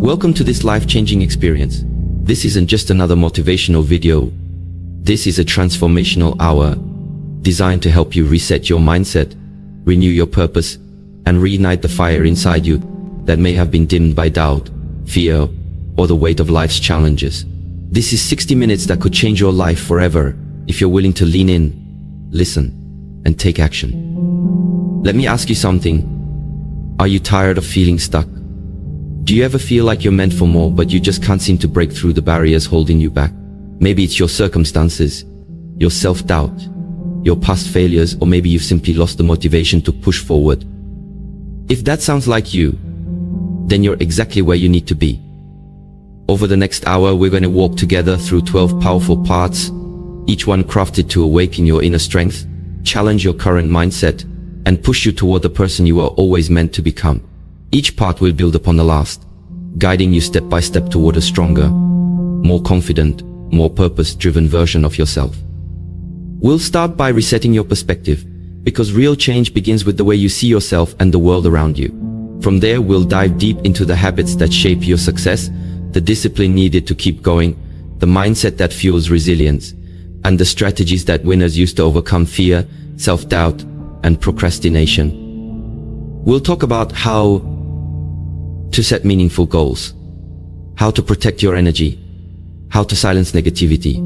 Welcome to this life-changing experience. This isn't just another motivational video. This is a transformational hour designed to help you reset your mindset, renew your purpose, and reignite the fire inside you that may have been dimmed by doubt, fear, or the weight of life's challenges. This is 60 minutes that could change your life forever if you're willing to lean in, listen, and take action. Let me ask you something. Are you tired of feeling stuck? Do you ever feel like you're meant for more, but you just can't seem to break through the barriers holding you back? Maybe it's your circumstances, your self-doubt, your past failures, or maybe you've simply lost the motivation to push forward. If that sounds like you, then you're exactly where you need to be. Over the next hour, we're going to walk together through 12 powerful parts, each one crafted to awaken your inner strength, challenge your current mindset, and push you toward the person you are always meant to become. Each part will build upon the last, guiding you step by step toward a stronger, more confident, more purpose-driven version of yourself. We'll start by resetting your perspective, because real change begins with the way you see yourself and the world around you. From there, we'll dive deep into the habits that shape your success, the discipline needed to keep going, the mindset that fuels resilience, and the strategies that winners use to overcome fear, self-doubt, and procrastination. We'll talk about how to set meaningful goals, how to protect your energy, how to silence negativity,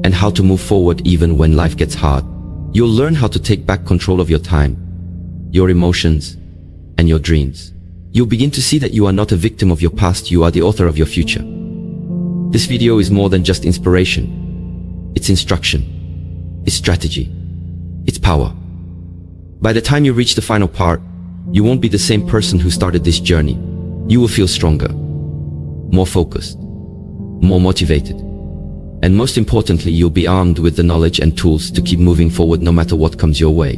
and how to move forward even when life gets hard. You'll learn how to take back control of your time, your emotions, and your dreams. You'll begin to see that you are not a victim of your past, you are the author of your future. This video is more than just inspiration. It's instruction, it's strategy, it's power. By the time you reach the final part, you won't be the same person who started this journey. You will feel stronger, more focused, more motivated, and most importantly, you'll be armed with the knowledge and tools to keep moving forward no matter what comes your way.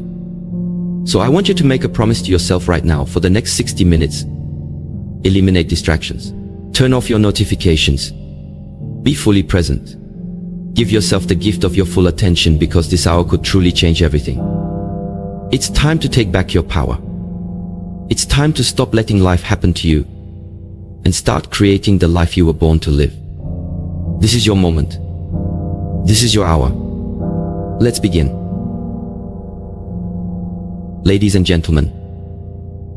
So I want you to make a promise to yourself right now. For the next 60 minutes, eliminate distractions. Turn off your notifications. Be fully present. Give yourself the gift of your full attention, because this hour could truly change everything. It's time to take back your power. It's time to stop letting life happen to you and start creating the life you were born to live. This is your moment. This is your hour. Let's begin. Ladies and gentlemen,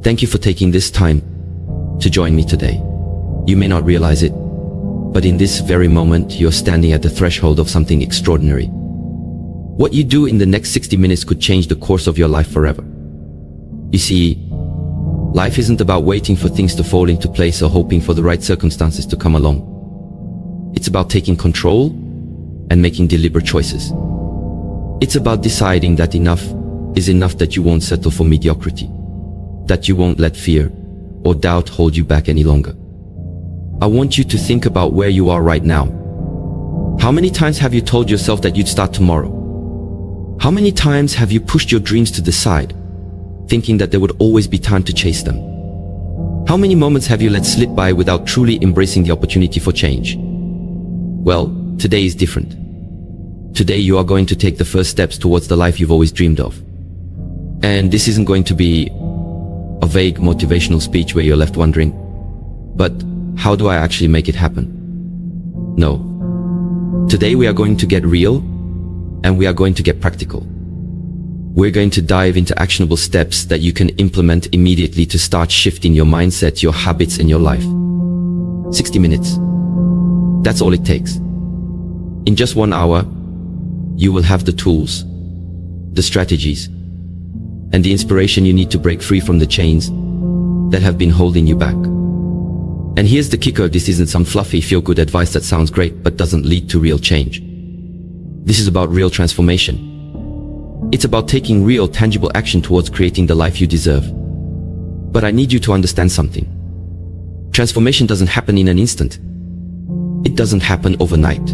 thank you for taking this time to join me today. You may not realize it, but in this very moment, you're standing at the threshold of something extraordinary. What you do in the next 60 minutes could change the course of your life forever. You see, life isn't about waiting for things to fall into place or hoping for the right circumstances to come along. It's about taking control and making deliberate choices. It's about deciding that enough is enough, that you won't settle for mediocrity, that you won't let fear or doubt hold you back any longer. I want you to think about where you are right now. How many times have you told yourself that you'd start tomorrow? How many times have you pushed your dreams to the side, thinking that there would always be time to chase them? How many moments have you let slip by without truly embracing the opportunity for change? Well, today is different. Today you are going to take the first steps towards the life you've always dreamed of. And this isn't going to be a vague motivational speech where you're left wondering, but how do I actually make it happen? No. Today we are going to get real, and we are going to get practical. We're going to dive into actionable steps that you can implement immediately to start shifting your mindset, your habits, and your life. 60 minutes. That's all it takes. In just 1 hour, you will have the tools, the strategies, and the inspiration you need to break free from the chains that have been holding you back. And here's the kicker: this isn't some fluffy feel-good advice that sounds great but doesn't lead to real change. This is about real transformation. It's about taking real, tangible action towards creating the life you deserve. But I need you to understand something. Transformation doesn't happen in an instant. It doesn't happen overnight.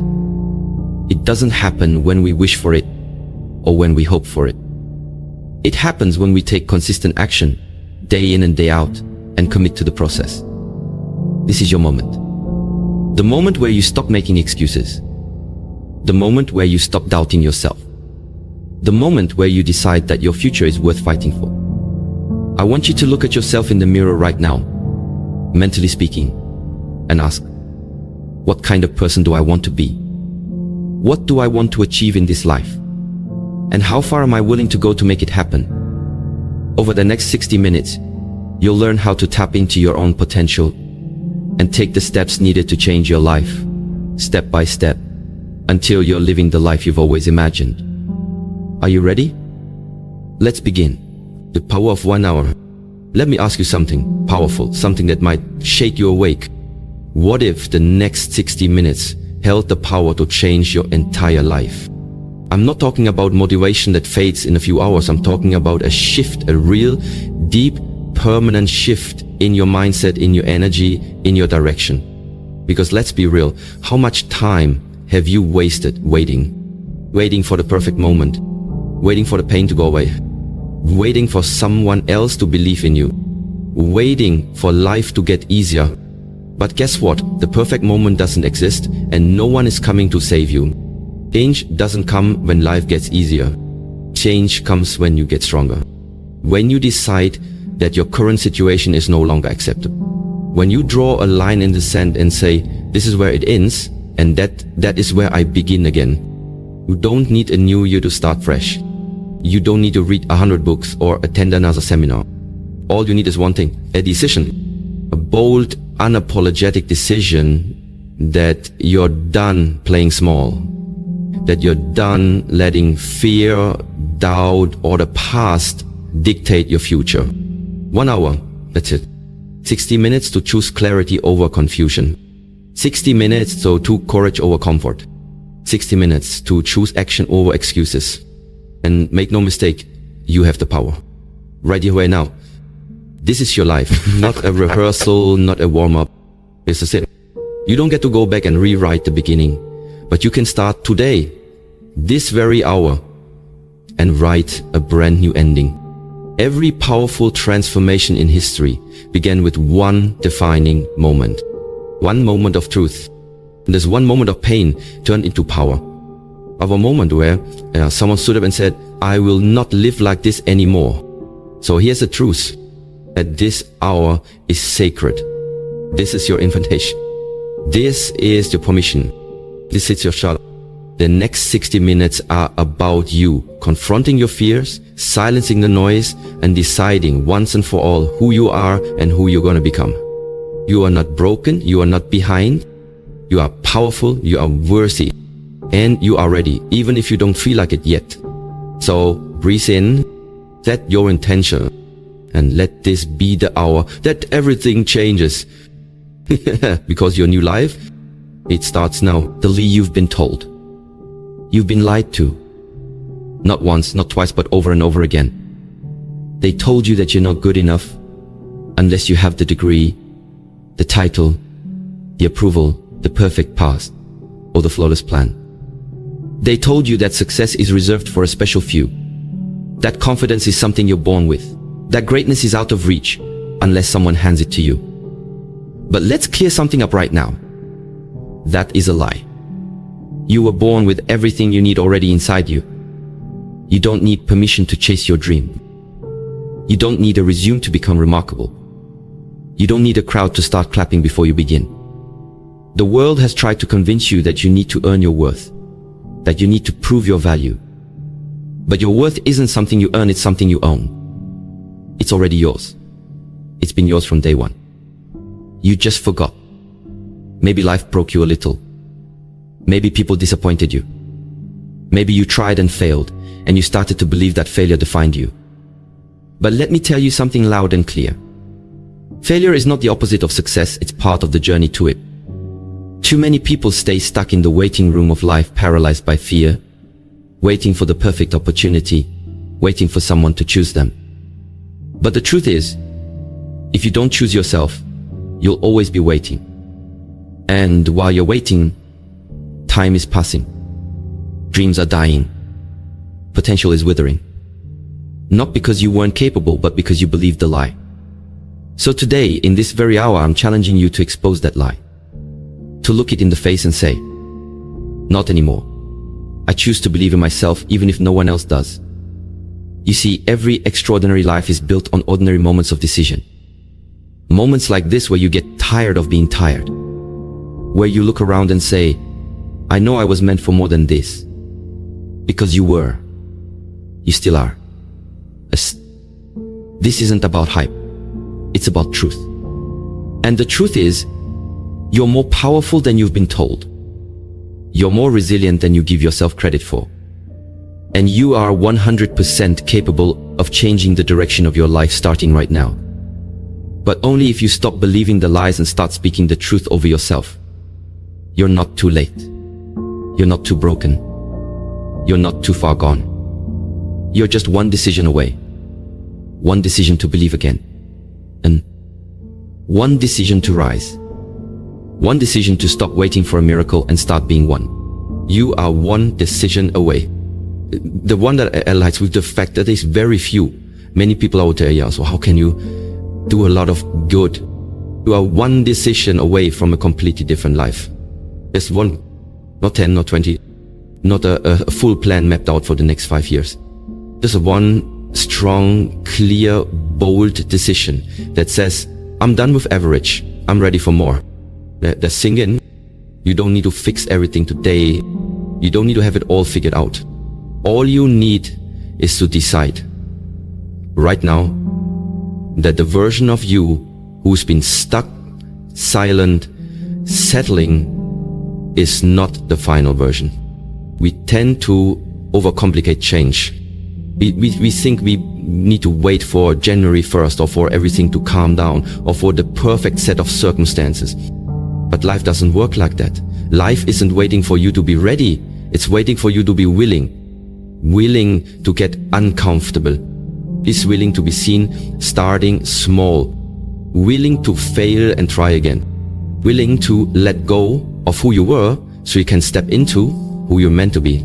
It doesn't happen when we wish for it or when we hope for it. It happens when we take consistent action, day in and day out, and commit to the process. This is your moment. The moment where you stop making excuses. The moment where you stop doubting yourself. The moment where you decide that your future is worth fighting for. I want you to look at yourself in the mirror right now, mentally speaking. and ask, what kind of person do I want to be? What do I want to achieve in this life? And how far am I willing to go to make it happen? Over the next 60 minutes, you'll learn how to tap into your own potential and take the steps needed to change your life, step by step, until you're living the life you've always imagined. Are you ready? Let's begin. The power of 1 hour. Let me ask you something powerful, something that might shake you awake. What if the next 60 minutes held the power to change your entire life? I'm not talking about motivation that fades in a few hours. I'm talking about a shift, a real, deep, permanent shift in your mindset, in your energy, in your direction. Because let's be real, how much time have you wasted waiting? Waiting for the perfect moment, waiting for the pain to go away, waiting for someone else to believe in you, waiting for life to get easier. But guess what? The perfect moment doesn't exist and no one is coming to save you. Change doesn't come when life gets easier. Change comes when you get stronger. When you decide that your current situation is no longer acceptable. When you draw a line in the sand and say, this is where it ends and that is where I begin again. You don't need a new year to start fresh. You don't need to read 100 books or attend another seminar. All you need is one thing, a decision. A bold, unapologetic decision that you're done playing small. That you're done letting fear, doubt, or the past dictate your future. 1 hour, that's it. 60 minutes to choose clarity over confusion. 60 minutes to courage over comfort. 60 minutes to choose action over excuses. And make no mistake, you have the power. Right here, right now. This is your life, not a rehearsal, not a warm-up. This is it. You don't get to go back and rewrite the beginning, but you can start today, this very hour, and write a brand new ending. Every powerful transformation in history began with one defining moment. One moment of truth. And this one moment of pain turned into power. Of a moment where someone stood up and said, I will not live like this anymore. So here's the truth. That this hour is sacred. This is your invitation. This is your permission. This is your shot. The next 60 minutes are about you confronting your fears, silencing the noise, and deciding once and for all who you are and who you're going to become. You are not broken. You are not behind. You are powerful. You are worthy. And you are ready, even if you don't feel like it yet. So breathe in, set your intention, and let this be the hour that everything changes. Because your new life, it starts now. The lie you've been told. You've been lied to. Not once, not twice, but over and over again. They told you that you're not good enough unless you have the degree, the title, the approval, the perfect past, or the flawless plan. They told you that success is reserved for a special few. That confidence is something you're born with. That greatness is out of reach unless someone hands it to you. But let's clear something up right now. That is a lie. You were born with everything you need already inside you. You don't need permission to chase your dream. You don't need a resume to become remarkable. You don't need a crowd to start clapping before you begin. The world has tried to convince you that you need to earn your worth, that you need to prove your value. But your worth isn't something you earn, it's something you own. It's already yours. It's been yours from day one. You just forgot. Maybe life broke you a little. Maybe people disappointed you. Maybe you tried and failed, and you started to believe that failure defined you. But let me tell you something loud and clear. Failure is not the opposite of success, it's part of the journey to it. Too many people stay stuck in the waiting room of life, paralyzed by fear, waiting for the perfect opportunity, waiting for someone to choose them. But the truth is, if you don't choose yourself, you'll always be waiting. And while you're waiting, time is passing. Dreams are dying. Potential is withering. Not because you weren't capable, but because you believed the lie. So today, in this very hour, I'm challenging you to expose that lie. To look it in the face and say, not anymore. I choose to believe in myself even if no one else does. You see, every extraordinary life is built on ordinary moments of decision. Moments like this where you get tired of being tired. where you look around and say, I know I was meant for more than this. Because you were. You still are. This isn't about hype. It's about truth. And the truth is, you're more powerful than you've been told. You're more resilient than you give yourself credit for. And you are 100% capable of changing the direction of your life starting right now. But only if you stop believing the lies and start speaking the truth over yourself. You're not too late. You're not too broken. You're not too far gone. You're just one decision away. One decision to believe again. And one decision to rise. One decision to stop waiting for a miracle and start being one. You are one decision away. The one that aligns with the fact that there's very few. Many people out there, yeah, so how can you do a lot of good? You are one decision away from a completely different life. There's one, not 10, not 20, not a full plan mapped out for the next 5 years. Just one strong, clear, bold decision that says, I'm done with average. I'm ready for more. That sink in. You don't need to fix everything today. You don't need to have it all figured out. All you need is to decide right now that the version of you who's been stuck, silent, settling is not the final version. We tend to overcomplicate change. We think we need to wait for January 1st or for everything to calm down or for the perfect set of circumstances. But life doesn't work like that. Life isn't waiting for you to be ready. It's waiting for you to be willing. Willing to get uncomfortable. Is willing to be seen starting small. Willing to fail and try again. Willing to let go of who you were so you can step into who you're meant to be.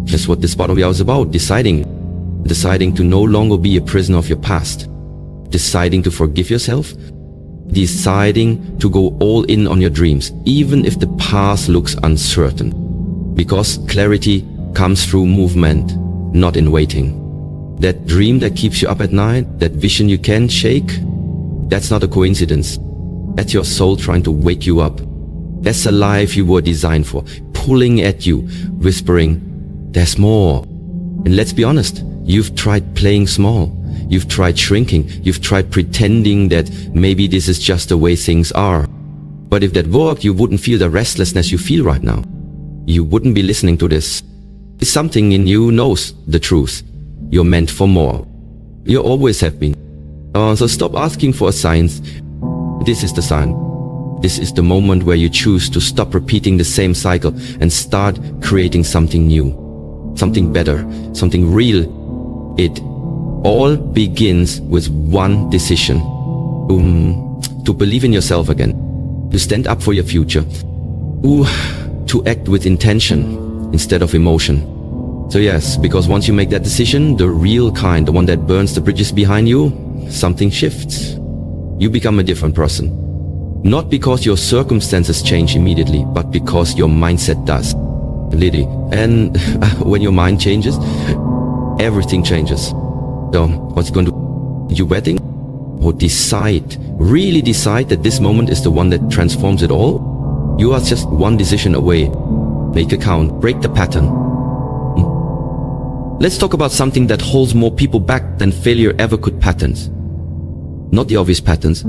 That's what this part of the hour is about. Deciding to no longer be a prisoner of your past. Deciding to forgive yourself. Deciding to go all in on your dreams, even if the path looks uncertain. Because clarity comes through movement, not in waiting. That dream that keeps you up at night, that vision you can't shake, that's not a coincidence. That's your soul trying to wake you up. That's a life you were designed for, pulling at you, whispering, there's more. And let's be honest, you've tried playing small. You've tried shrinking. You've tried pretending that maybe this is just the way things are. But if that worked, you wouldn't feel the restlessness you feel right now. You wouldn't be listening to this. Something in you knows the truth. You're meant for more. You always have been. So stop asking for a sign. This is the sign. This is the moment where you choose to stop repeating the same cycle and start creating something new. Something better. Something real. It all begins with one decision. To believe in yourself again. To stand up for your future. To act with intention instead of emotion. So yes, because once you make that decision, the real kind, the one that burns the bridges behind you, something shifts. You become a different person. Not because your circumstances change immediately, but because your mindset does. Literally. And when your mind changes, everything changes. So what's going to do? You wedding? Or decide, really decide that this moment is the one that transforms it all? You are just one decision away. Make a count, break the pattern. Let's talk about something that holds more people back than failure ever could. Patterns. Not the obvious patterns,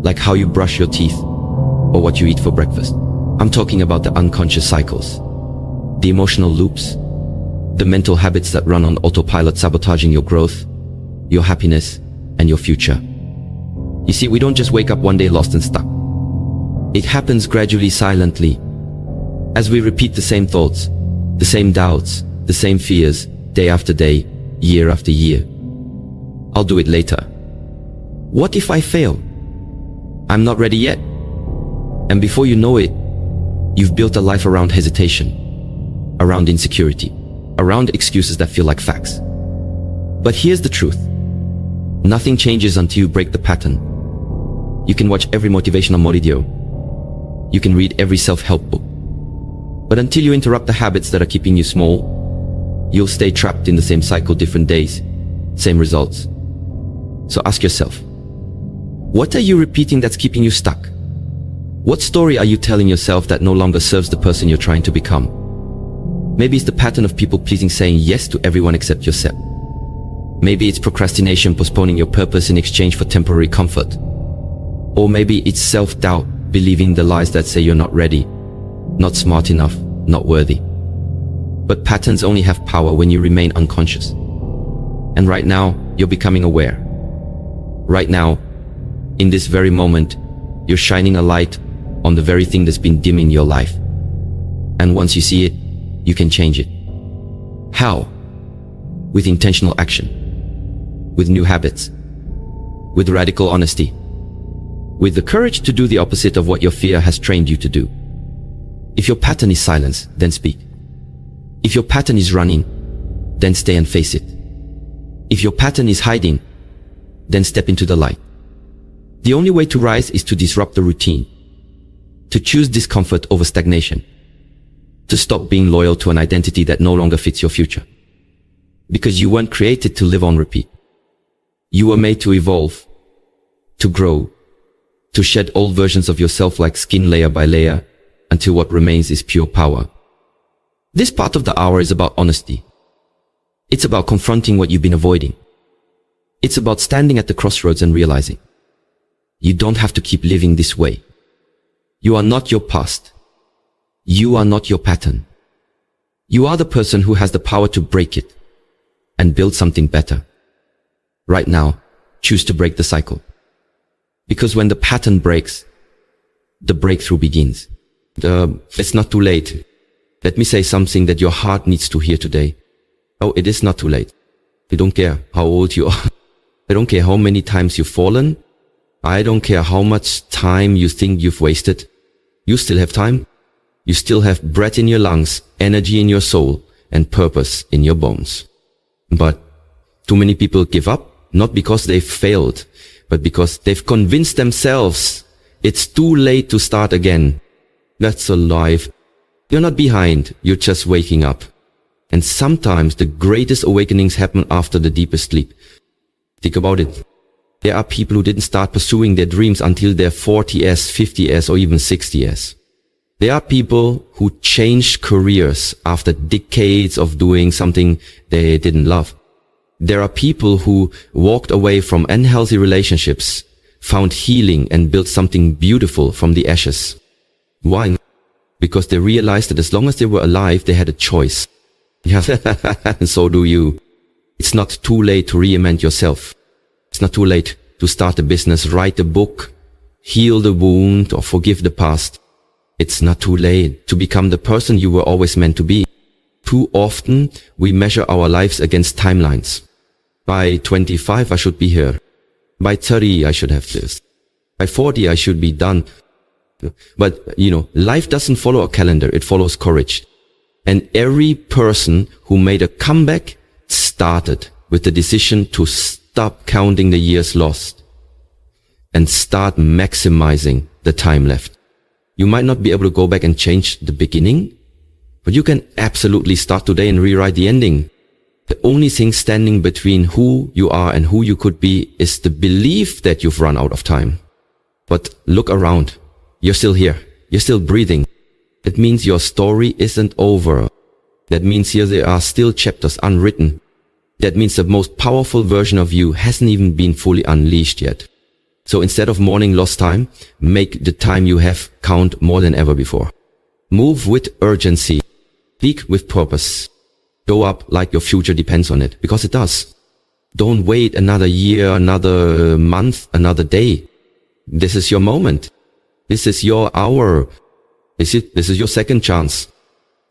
like how you brush your teeth or what you eat for breakfast. I'm talking about the unconscious cycles, the emotional loops, the mental habits that run on autopilot, sabotaging your growth, your happiness, and your future. You see, we don't just wake up one day lost and stuck. It happens gradually, silently, as we repeat the same thoughts, the same doubts, the same fears, day after day, year after year. I'll do it later. What if I fail? I'm not ready yet. And before you know it, you've built a life around hesitation, around insecurity, around excuses that feel like facts. But here's the truth. Nothing changes until you break the pattern. You can watch every motivational video. You can read every self-help book. But until you interrupt the habits that are keeping you small, you'll stay trapped in the same cycle, different days, same results. So ask yourself, what are you repeating that's keeping you stuck? What story are you telling yourself that no longer serves the person you're trying to become? Maybe it's the pattern of people-pleasing, saying yes to everyone except yourself. Maybe it's procrastination, postponing your purpose in exchange for temporary comfort. Or maybe it's self-doubt, believing the lies that say you're not ready, not smart enough, not worthy. But patterns only have power when you remain unconscious. And right now, you're becoming aware. Right now, in this very moment, you're shining a light on the very thing that's been dimming your life. And once you see it, you can change it. How? With intentional action, with new habits, with radical honesty, with the courage to do the opposite of what your fear has trained you to do. If your pattern is silence, then speak. If your pattern is running, then stay and face it. If your pattern is hiding, then step into the light. The only way to rise is to disrupt the routine, to choose discomfort over stagnation, to stop being loyal to an identity that no longer fits your future. Because you weren't created to live on repeat. You were made to evolve, to grow, to shed old versions of yourself like skin layer by layer, until what remains is pure power. This part of the hour is about honesty. It's about confronting what you've been avoiding. It's about standing at the crossroads and realizing you don't have to keep living this way. You are not your past. You are not your pattern. You are the person who has the power to break it and build something better. Right now, choose to break the cycle. Because when the pattern breaks, the breakthrough begins. It's not too late. Let me say something that your heart needs to hear today. Oh, it is not too late. I don't care how old you are. I don't care how many times you've fallen. I don't care how much time you think you've wasted. You still have time. You still have breath in your lungs, energy in your soul, and purpose in your bones. But too many people give up, not because they've failed, but because they've convinced themselves it's too late to start again. That's a lie. You're not behind, you're just waking up. And sometimes the greatest awakenings happen after the deepest sleep. Think about it. There are people who didn't start pursuing their dreams until they're 40s, 50s, or even 60s. There are people who changed careers after decades of doing something they didn't love. There are people who walked away from unhealthy relationships, found healing, and built something beautiful from the ashes. Why? Because they realized that as long as they were alive, they had a choice. Yeah, and so do you. It's not too late to reinvent yourself. It's not too late to start a business, write a book, heal the wound, or forgive the past. It's not too late to become the person you were always meant to be. Too often, we measure our lives against timelines. By 25, I should be here. By 30, I should have this. By 40, I should be done. But, life doesn't follow a calendar. It follows courage. And every person who made a comeback started with the decision to stop counting the years lost and start maximizing the time left. You might not be able to go back and change the beginning, but you can absolutely start today and rewrite the ending. The only thing standing between who you are and who you could be is the belief that you've run out of time. But look around. You're still here. You're still breathing. That means your story isn't over. That means here there are still chapters unwritten. That means the most powerful version of you hasn't even been fully unleashed yet. So instead of mourning lost time, make the time you have count more than ever before. Move with urgency. Speak with purpose. Show up like your future depends on it, because it does. Don't wait another year, another month, another day. This is your moment. This is your hour. This is your second chance.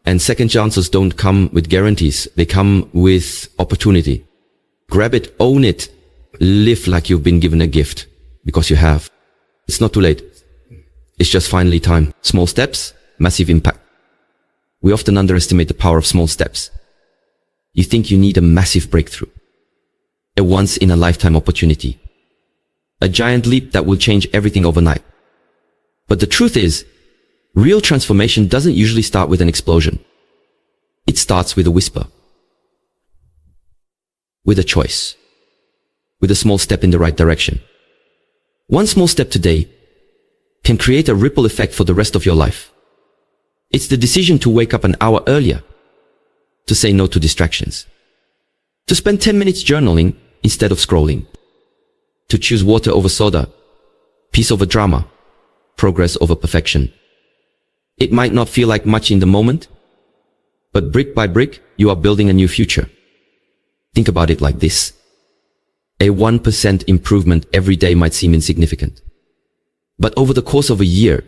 And second chances don't come with guarantees. They come with opportunity. Grab it, own it, live like you've been given a gift, because you have. It's not too late. It's just finally time. Small steps, massive impact. We often underestimate the power of small steps. You think you need a massive breakthrough, a once-in-a-lifetime opportunity, a giant leap that will change everything overnight. But the truth is, real transformation doesn't usually start with an explosion. It starts with a whisper, with a choice, with a small step in the right direction. One small step today can create a ripple effect for the rest of your life. It's the decision to wake up an hour earlier, to say no to distractions, to spend 10 minutes journaling instead of scrolling, to choose water over soda, peace over drama, progress over perfection. It might not feel like much in the moment, but brick by brick, you are building a new future. Think about it like this. A 1% improvement every day might seem insignificant, but over the course of a year,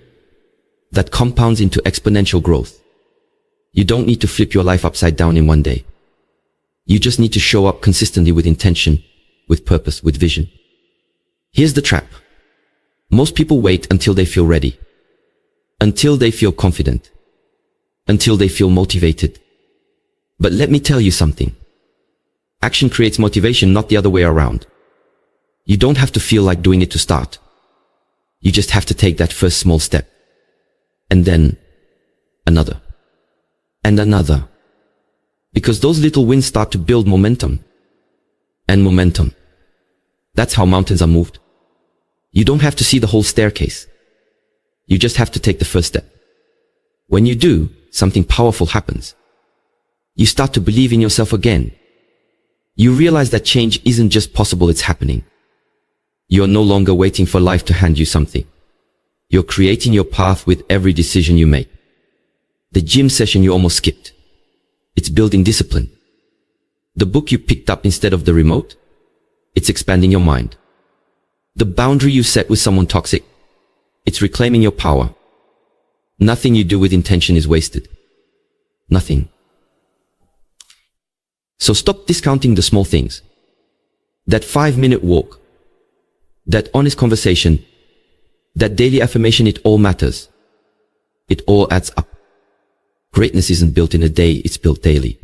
that compounds into exponential growth. You don't need to flip your life upside down in one day. You just need to show up consistently with intention, with purpose, with vision. Here's the trap. Most people wait until they feel ready, until they feel confident, until they feel motivated. But let me tell you something. Action creates motivation, not the other way around. You don't have to feel like doing it to start. You just have to take that first small step. And then another. And another. Because those little wins start to build momentum. And momentum. That's how mountains are moved. You don't have to see the whole staircase. You just have to take the first step. When you do, something powerful happens. You start to believe in yourself again. You realize that change isn't just possible, it's happening. You're no longer waiting for life to hand you something. You're creating your path with every decision you make. The gym session you almost skipped. It's building discipline. The book you picked up instead of the remote. It's expanding your mind. The boundary you set with someone toxic. It's reclaiming your power. Nothing you do with intention is wasted. Nothing. So stop discounting the small things. That 5-minute walk. That honest conversation. That daily affirmation, it all matters. It all adds up. Greatness isn't built in a day, it's built daily.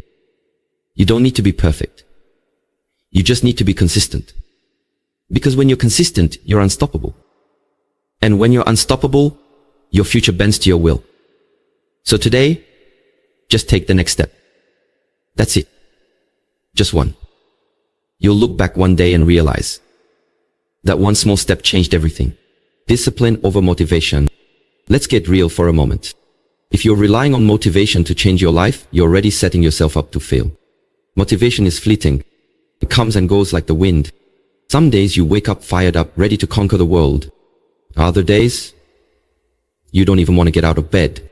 You don't need to be perfect. You just need to be consistent. Because when you're consistent, you're unstoppable. And when you're unstoppable, your future bends to your will. So today, just take the next step. That's it. Just one. You'll look back one day and realize that one small step changed everything. Discipline over motivation. Let's get real for a moment. If you're relying on motivation to change your life, you're already setting yourself up to fail. Motivation is fleeting. It comes and goes like the wind. Some days you wake up fired up, ready to conquer the world. Other days, you don't even want to get out of bed.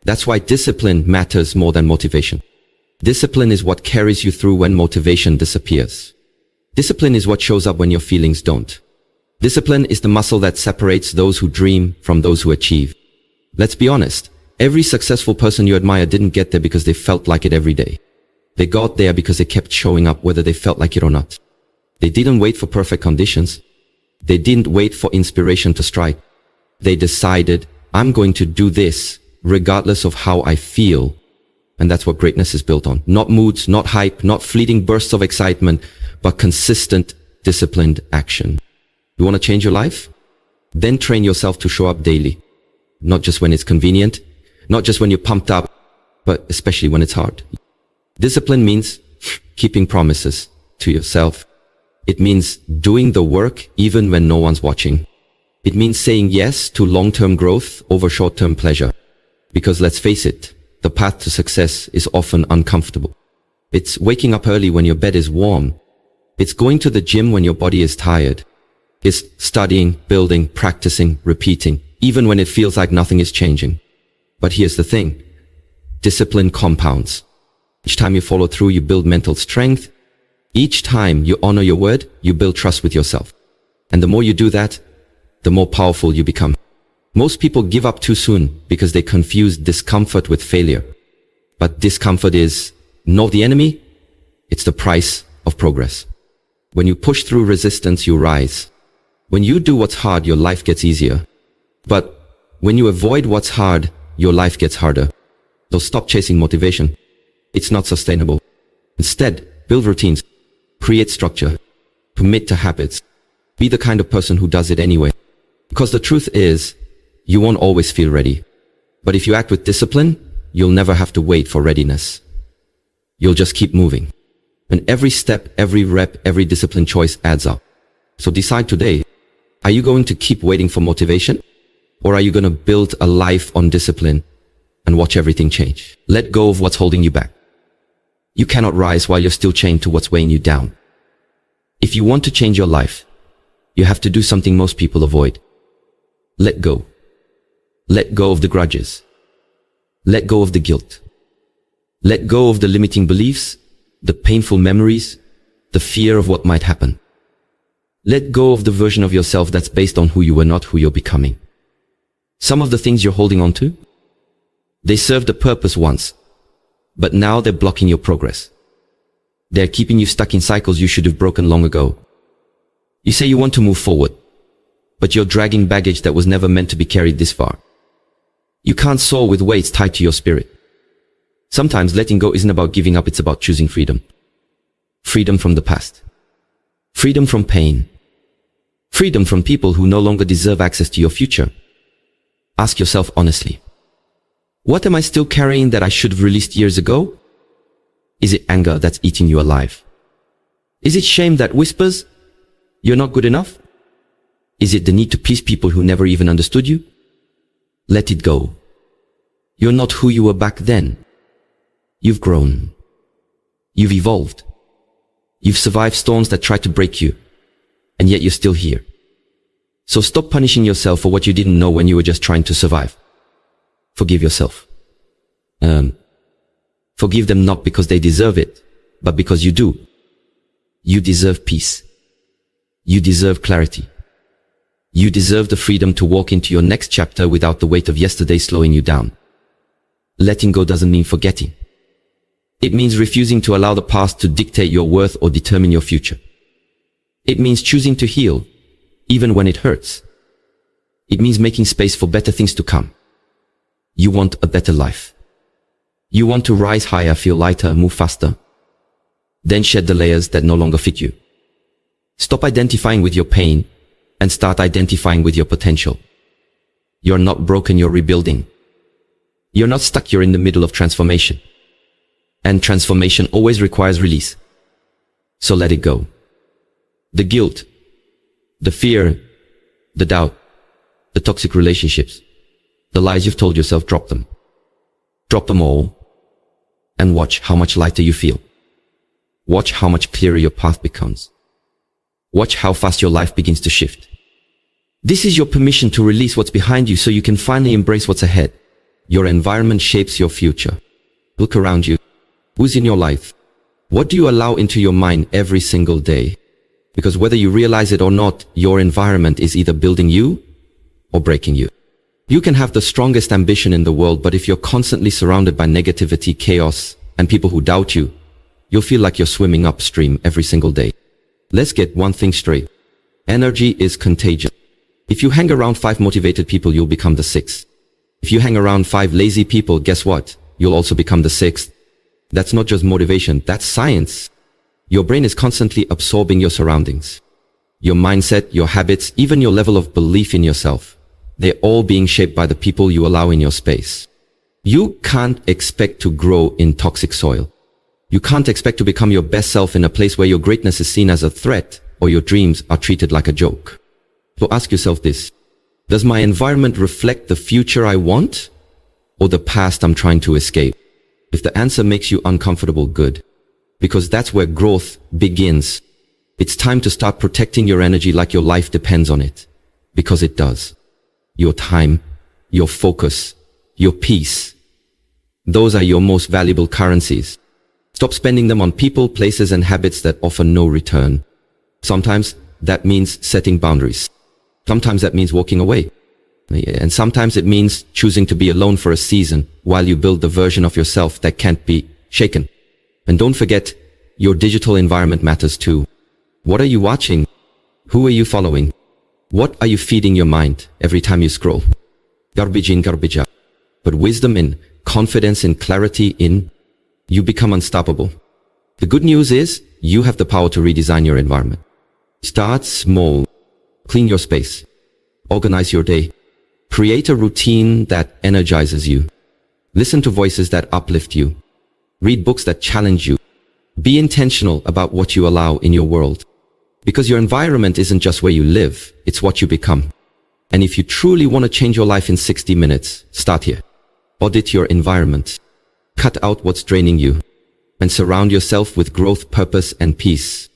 That's why discipline matters more than motivation. Discipline is what carries you through when motivation disappears. Discipline is what shows up when your feelings don't. Discipline is the muscle that separates those who dream from those who achieve. Let's be honest. Every successful person you admire didn't get there because they felt like it every day. They got there because they kept showing up whether they felt like it or not. They didn't wait for perfect conditions. They didn't wait for inspiration to strike. They decided, I'm going to do this regardless of how I feel. And that's what greatness is built on. Not moods, not hype, not fleeting bursts of excitement, but consistent, disciplined action. You want to change your life? Then train yourself to show up daily. Not just when it's convenient, not just when you're pumped up, but especially when it's hard. Discipline means keeping promises to yourself. It means doing the work even when no one's watching. It means saying yes to long-term growth over short-term pleasure. Because let's face it, the path to success is often uncomfortable. It's waking up early when your bed is warm. It's going to the gym when your body is tired. It's studying, building, practicing, repeating, even when it feels like nothing is changing. But here's the thing. Discipline compounds. Each time you follow through, you build mental strength. Each time you honor your word, you build trust with yourself. And the more you do that, the more powerful you become. Most people give up too soon because they confuse discomfort with failure. But discomfort is not the enemy, it's the price of progress. When you push through resistance, you rise. When you do what's hard, your life gets easier. But when you avoid what's hard, your life gets harder. So stop chasing motivation. It's not sustainable. Instead, build routines, create structure, commit to habits, be the kind of person who does it anyway. Because the truth is, you won't always feel ready. But if you act with discipline, you'll never have to wait for readiness. You'll just keep moving. And every step, every rep, every discipline choice adds up. So decide today, are you going to keep waiting for motivation? Or are you going to build a life on discipline and watch everything change? Let go of what's holding you back. You cannot rise while you're still chained to what's weighing you down. If you want to change your life, you have to do something most people avoid. Let go. Let go of the grudges. Let go of the guilt. Let go of the limiting beliefs, the painful memories, the fear of what might happen. Let go of the version of yourself that's based on who you were, not who you're becoming. Some of the things you're holding on to, they served a purpose once, but now they're blocking your progress. They're keeping you stuck in cycles you should have broken long ago. You say you want to move forward, but you're dragging baggage that was never meant to be carried this far. You can't soar with weights tied to your spirit. Sometimes letting go isn't about giving up, it's about choosing freedom. Freedom from the past. Freedom from pain. Freedom from people who no longer deserve access to your future. Ask yourself honestly, what am I still carrying that I should have released years ago? Is it anger that's eating you alive? Is it shame that whispers, you're not good enough? Is it the need to please people who never even understood you? Let it go. You're not who you were back then. You've grown. You've evolved. You've survived storms that tried to break you, and yet you're still here. So stop punishing yourself for what you didn't know when you were just trying to survive. Forgive yourself. Forgive them not because they deserve it, but because you do. You deserve peace. You deserve clarity. You deserve the freedom to walk into your next chapter without the weight of yesterday slowing you down. Letting go doesn't mean forgetting. It means refusing to allow the past to dictate your worth or determine your future. It means choosing to heal, even when it hurts. It means making space for better things to come. You want a better life. You want to rise higher, feel lighter, move faster. Then shed the layers that no longer fit you. Stop identifying with your pain and start identifying with your potential. You're not broken, you're rebuilding. You're not stuck, you're in the middle of transformation. And transformation always requires release. So let it go. The guilt, the fear, the doubt, the toxic relationships, the lies you've told yourself, drop them. Drop them all and watch how much lighter you feel. Watch how much clearer your path becomes. Watch how fast your life begins to shift. This is your permission to release what's behind you so you can finally embrace what's ahead. Your environment shapes your future. Look around you. Who's in your life? What do you allow into your mind every single day? Because whether you realize it or not, your environment is either building you or breaking you. You can have the strongest ambition in the world, but if you're constantly surrounded by negativity, chaos, and people who doubt you, you'll feel like you're swimming upstream every single day. Let's get one thing straight. Energy is contagious. If you hang around 5 motivated people, you'll become the 6th. If you hang around 5 lazy people, guess what? You'll also become the 6th. That's not just motivation, that's science. Your brain is constantly absorbing your surroundings. Your mindset, your habits, even your level of belief in yourself. They're all being shaped by the people you allow in your space. You can't expect to grow in toxic soil. You can't expect to become your best self in a place where your greatness is seen as a threat or your dreams are treated like a joke. So ask yourself this. Does my environment reflect the future I want or the past I'm trying to escape? If the answer makes you uncomfortable, good. Because that's where growth begins. It's time to start protecting your energy like your life depends on it. Because it does. Your time, your focus, your peace. Those are your most valuable currencies. Stop spending them on people, places, and habits that offer no return. Sometimes that means setting boundaries. Sometimes that means walking away. And sometimes it means choosing to be alone for a season while you build the version of yourself that can't be shaken. And don't forget, your digital environment matters too. What are you watching? Who are you following? What are you feeding your mind every time you scroll? Garbage in, garbage out. But wisdom in, confidence in, clarity in, you become unstoppable. The good news is, you have the power to redesign your environment. Start small. Clean your space. Organize your day. Create a routine that energizes you. Listen to voices that uplift you. Read books that challenge you. Be intentional about what you allow in your world. Because your environment isn't just where you live, it's what you become. And if you truly want to change your life in 60 minutes, start here. Audit your environment. Cut out what's draining you. And surround yourself with growth, purpose, and peace.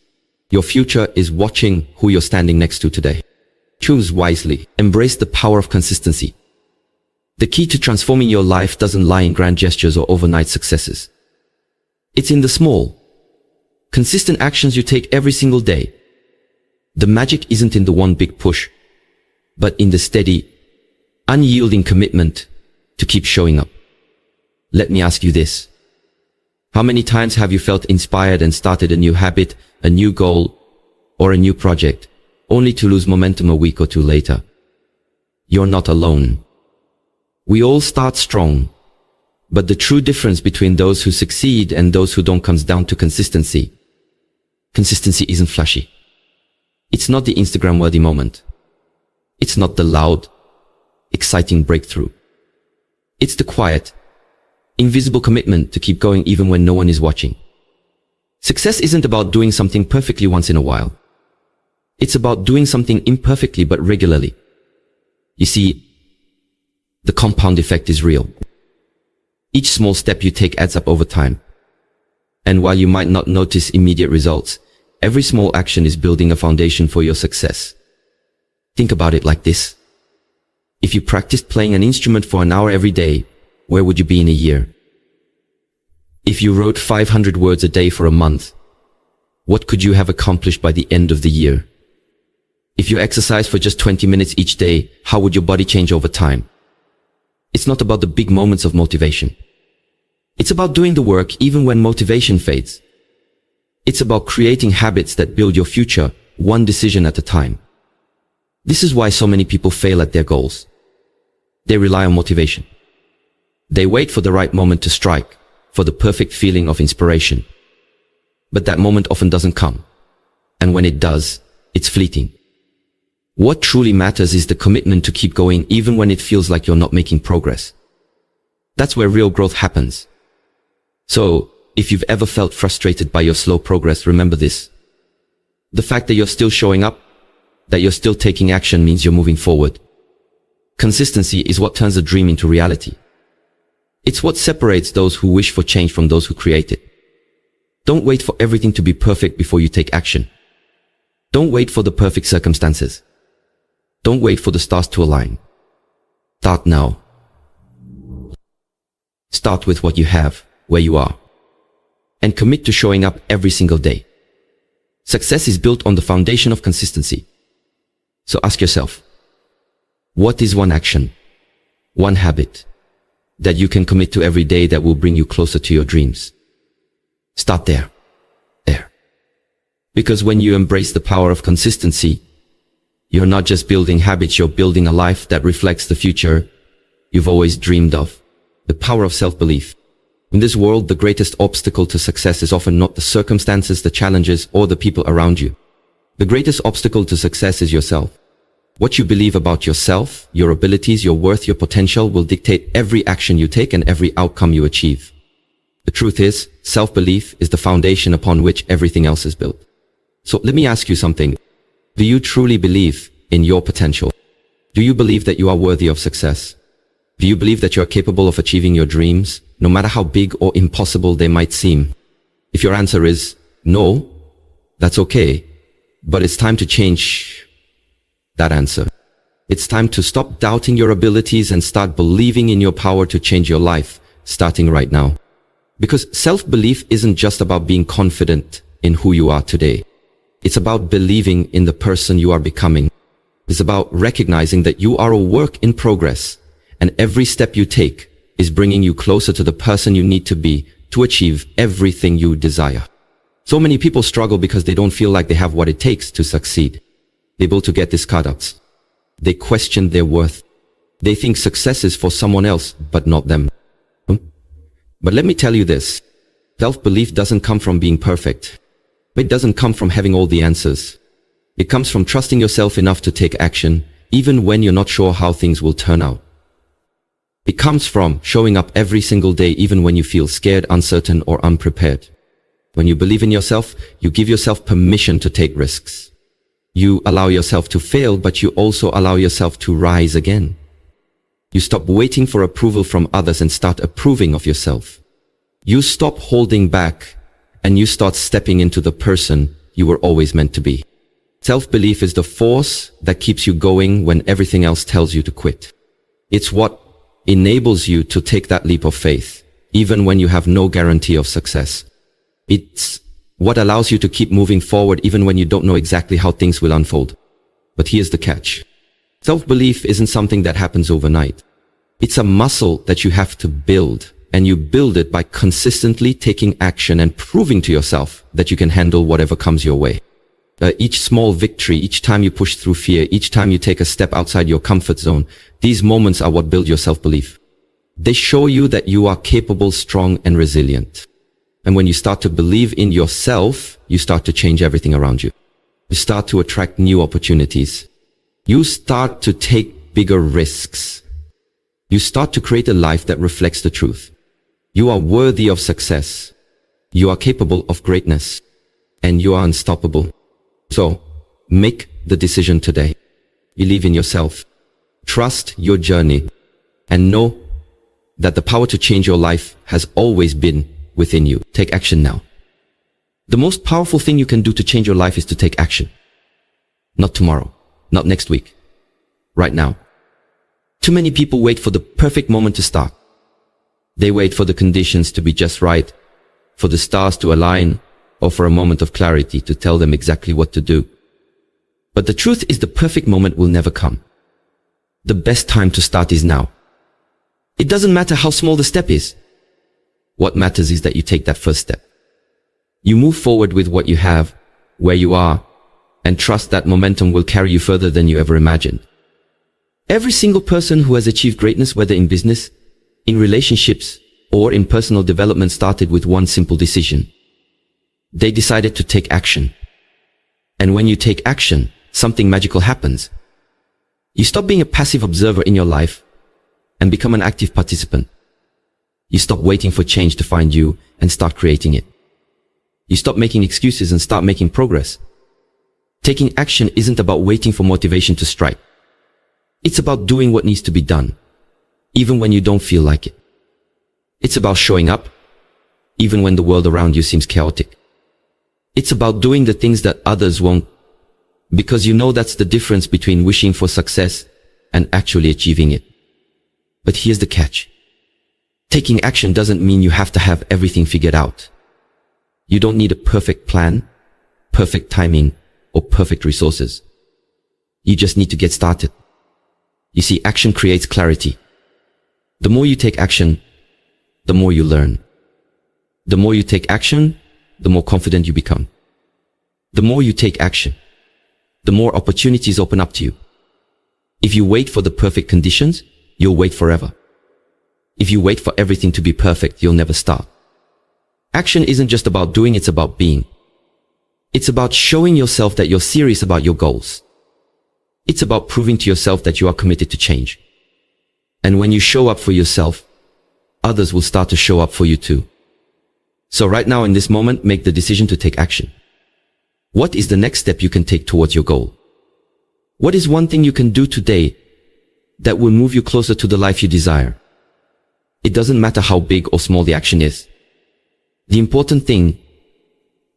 Your future is watching who you're standing next to today. Choose wisely. Embrace the power of consistency. The key to transforming your life doesn't lie in grand gestures or overnight successes. It's in the small, consistent actions you take every single day. The magic isn't in the one big push, but in the steady, unyielding commitment to keep showing up. Let me ask you this. How many times have you felt inspired and started a new habit, a new goal, or a new project, only to lose momentum a week or two later? You're not alone. We all start strong, but the true difference between those who succeed and those who don't comes down to consistency. Consistency isn't flashy. It's not the Instagram-worthy moment. It's not the loud, exciting breakthrough. It's the quiet, invisible commitment to keep going even when no one is watching. Success isn't about doing something perfectly once in a while. It's about doing something imperfectly but regularly. You see, the compound effect is real. Each small step you take adds up over time. And while you might not notice immediate results, every small action is building a foundation for your success. Think about it like this. If you practiced playing an instrument for an hour every day, where would you be in a year? If you wrote 500 words a day for a month, what could you have accomplished by the end of the year? If you exercise for just 20 minutes each day, how would your body change over time? It's not about the big moments of motivation. It's about doing the work even when motivation fades. It's about creating habits that build your future, one decision at a time. This is why so many people fail at their goals. They rely on motivation. They wait for the right moment to strike, for the perfect feeling of inspiration. But that moment often doesn't come. And when it does, it's fleeting. What truly matters is the commitment to keep going even when it feels like you're not making progress. That's where real growth happens. So, if you've ever felt frustrated by your slow progress, remember this. The fact that you're still showing up, that you're still taking action means you're moving forward. Consistency is what turns a dream into reality. It's what separates those who wish for change from those who create it. Don't wait for everything to be perfect before you take action. Don't wait for the perfect circumstances. Don't wait for the stars to align. Start now. Start with what you have, where you are. And commit to showing up every single day. Success is built on the foundation of consistency. So ask yourself, what is one action, one habit, that you can commit to every day that will bring you closer to your dreams? Start there. Because when you embrace the power of consistency, you're not just building habits, you're building a life that reflects the future you've always dreamed of. The power of self-belief. In this world, the greatest obstacle to success is often not the circumstances, the challenges, or the people around you. The greatest obstacle to success is yourself. What you believe about yourself, your abilities, your worth, your potential will dictate every action you take and every outcome you achieve. The truth is, self-belief is the foundation upon which everything else is built. So let me ask you something. Do you truly believe in your potential? Do you believe that you are worthy of success? Do you believe that you are capable of achieving your dreams, no matter how big or impossible they might seem? If your answer is no, that's okay, but it's time to change that answer. It's time to stop doubting your abilities and start believing in your power to change your life, starting right now. Because self-belief isn't just about being confident in who you are today. It's about believing in the person you are becoming. It's about recognizing that you are a work in progress, and every step you take is bringing you closer to the person you need to be to achieve everything you desire. So many people struggle because they don't feel like they have what it takes to succeed. Able to get these cutouts. They question their worth. They think success is for someone else, but not them. But let me tell you this. Self-belief doesn't come from being perfect. It doesn't come from having all the answers. It comes from trusting yourself enough to take action, even when you're not sure how things will turn out. It comes from showing up every single day, even when you feel scared, uncertain, or unprepared. When you believe in yourself, you give yourself permission to take risks. You allow yourself to fail, but you also allow yourself to rise again. You stop waiting for approval from others and start approving of yourself. You stop holding back and you start stepping into the person you were always meant to be. Self-belief is the force that keeps you going when everything else tells you to quit. It's what enables you to take that leap of faith, even when you have no guarantee of success. It's what allows you to keep moving forward even when you don't know exactly how things will unfold. But here's the catch. Self-belief isn't something that happens overnight. It's a muscle that you have to build, and you build it by consistently taking action and proving to yourself that you can handle whatever comes your way. Each small victory, each time you push through fear, each time you take a step outside your comfort zone, these moments are what build your self-belief. They show you that you are capable, strong, and resilient. And when you start to believe in yourself, you start to change everything around you. You start to attract new opportunities. You start to take bigger risks. You start to create a life that reflects the truth. You are worthy of success. You are capable of greatness. And you are unstoppable. So, make the decision today. Believe in yourself. Trust your journey. And know that the power to change your life has always been within you. Take action now. The most powerful thing you can do to change your life is to take action. Not tomorrow. Not next week. Right now. Too many people wait for the perfect moment to start. They wait for the conditions to be just right, for the stars to align, or for a moment of clarity to tell them exactly what to do. But the truth is the perfect moment will never come. The best time to start is now. It doesn't matter how small the step is. What matters is that you take that first step. You move forward with what you have, where you are, and trust that momentum will carry you further than you ever imagined. Every single person who has achieved greatness, whether in business, in relationships, or in personal development, started with one simple decision. They decided to take action. And when you take action, something magical happens. You stop being a passive observer in your life and become an active participant. You stop waiting for change to find you and start creating it. You stop making excuses and start making progress. Taking action isn't about waiting for motivation to strike. It's about doing what needs to be done, even when you don't feel like it. It's about showing up, even when the world around you seems chaotic. It's about doing the things that others won't, because you know that's the difference between wishing for success and actually achieving it. But here's the catch. Taking action doesn't mean you have to have everything figured out. You don't need a perfect plan, perfect timing, or perfect resources. You just need to get started. You see, action creates clarity. The more you take action, the more you learn. The more you take action, the more confident you become. The more you take action, the more opportunities open up to you. If you wait for the perfect conditions, you'll wait forever. If you wait for everything to be perfect, you'll never start. Action isn't just about doing, it's about being. It's about showing yourself that you're serious about your goals. It's about proving to yourself that you are committed to change. And when you show up for yourself, others will start to show up for you too. So right now in this moment, make the decision to take action. What is the next step you can take towards your goal? What is one thing you can do today that will move you closer to the life you desire? It doesn't matter how big or small the action is. The important thing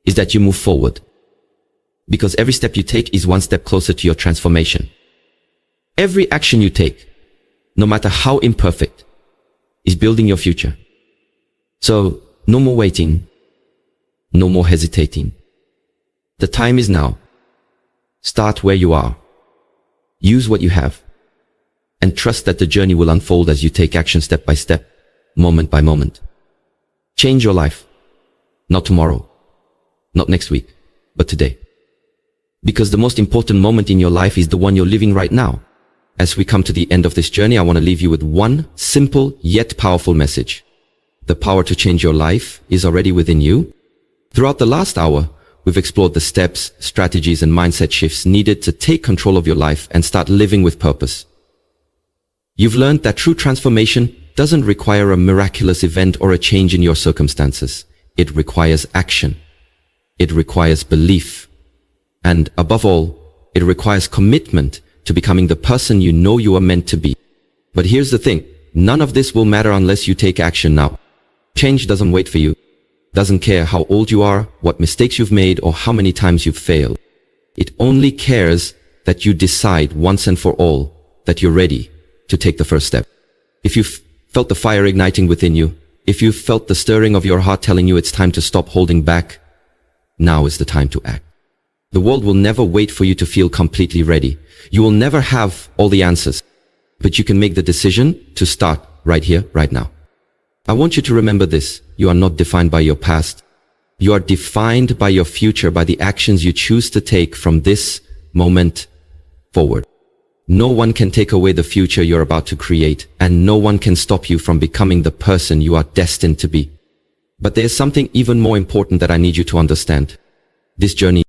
is that you move forward. Because every step you take is one step closer to your transformation. Every action you take, no matter how imperfect, is building your future. So, no more waiting. No more hesitating. The time is now. Start where you are. Use what you have. And trust that the journey will unfold as you take action step by step, moment by moment. Change your life. Not tomorrow. Not next week. But today. Because the most important moment in your life is the one you're living right now. As we come to the end of this journey, I want to leave you with one simple yet powerful message. The power to change your life is already within you. Throughout the last hour, we've explored the steps, strategies, and mindset shifts needed to take control of your life and start living with purpose. You've learned that true transformation doesn't require a miraculous event or a change in your circumstances. It requires action. It requires belief. And above all, it requires commitment to becoming the person you know you are meant to be. But here's the thing, none of this will matter unless you take action now. Change doesn't wait for you. Doesn't care how old you are, what mistakes you've made, or how many times you've failed. It only cares that you decide once and for all that you're ready to take the first step. If you've felt the fire igniting within you, if you've felt the stirring of your heart telling you it's time to stop holding back, now is the time to act. The world will never wait for you to feel completely ready. You will never have all the answers, but you can make the decision to start right here, right now. I want you to remember this. You are not defined by your past. You are defined by your future, by the actions you choose to take from this moment forward. No one can take away the future you're about to create, and no one can stop you from becoming the person you are destined to be. But there's something even more important that I need you to understand. This journey